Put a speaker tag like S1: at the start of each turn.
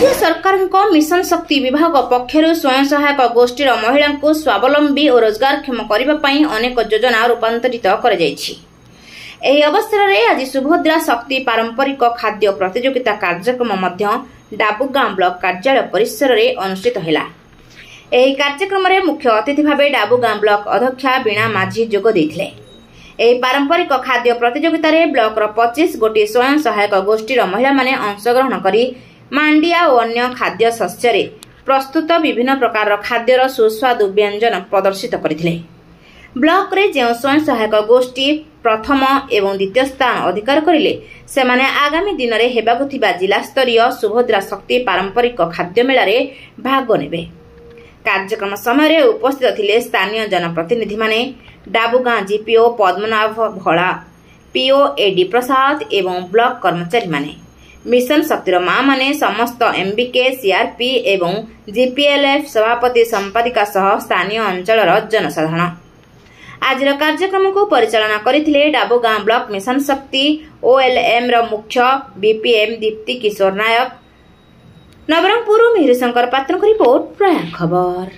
S1: राज्य सरकार मिशन शक्ति विभाग पक्षर स्वयं सहायक गोष्ठी महिला को स्वावलंबी और रोजगारक्षम करने अनेक योजना रूपांतरित कर अवसर में आज सुभद्रा शक्ति पारंपरिक खाद्य प्रतियोगिता कार्यक्रम डाबुगां ब्लॉक कार्यालय परिसर में अनुष्ठित है। ଏହି କାର୍ଯ୍ୟକ୍ରମରେ ମୁଖ୍ୟ ଅତିଥି ଭାବେ ଡାବୁଗାଁ ବ୍ଲକ ଅଧ୍ୟକ୍ଷା ବୀଣା ମାଝୀ ଯୋଗ ଦେଇଥିଲେ। ଏହି ପାରମ୍ପରିକ ଖାଦ୍ୟ ପ୍ରତିଯୋଗିତାରେ ବ୍ଲକର 25 ଗୋଟି ସ୍ୱୟଂ ସହାୟକ ଗୋଷ୍ଠୀର ମହିଳାମାନେ ଅଂଶଗ୍ରହଣ କରି ମାଣ୍ଡିଆ ଓ ଅନ୍ୟ ଖାଦ୍ୟ ଶସ୍ୟରେ ପ୍ରସ୍ତୁତ ବିଭିନ୍ନ ପ୍ରକାରର ଖାଦ୍ୟର ସୁସ୍ୱାଦୁ ବ୍ୟଞ୍ଜନ ପ୍ରଦର୍ଶିତ କରିଥିଲେ। ବ୍ଲକରେ ଯେଉଁ ସ୍ୱୟଂ ସହାୟକ ଗୋଷ୍ଠୀ ପ୍ରଥମ ଏବଂ ଦ୍ୱିତୀୟ ସ୍ଥାନ ଅଧିକାର କରିଲେ ସେମାନେ ଆଗାମୀ ଦିନରେ ହେବାକୁ ଥିବା ଜିଲ୍ଲାସ୍ତରୀୟ ସୁଭଦ୍ରା ଶକ୍ତି ପାରମ୍ପରିକ ଖାଦ୍ୟ ମେଳାରେ ଭାଗ ନେବେ। कार्यक्रम समय उपस्थित थिले स्थानीय जनप्रतिनिधि माने डाबुगां जीपीओ पद्मनाभ भोला, पीओ एडी प्रसाद एवं ब्लॉक कर्मचारी माने मिशन शक्तिर मां माने समस्त एमबीके सीआरपी एवं जीपीएलएफ सभापति संपादिका सह स्थानीय अंचलर जनसाधारण। आज कार्यक्रम को परिचालना करथिले डाबुगां ब्लॉक मिशन शक्ति ओएलएम रो मुख्य बीपीएम दीप्ति किशोर नायक। नवरंगपुर मिहिर शंकर पात्र रिपोर्ट प्रयाग खबर।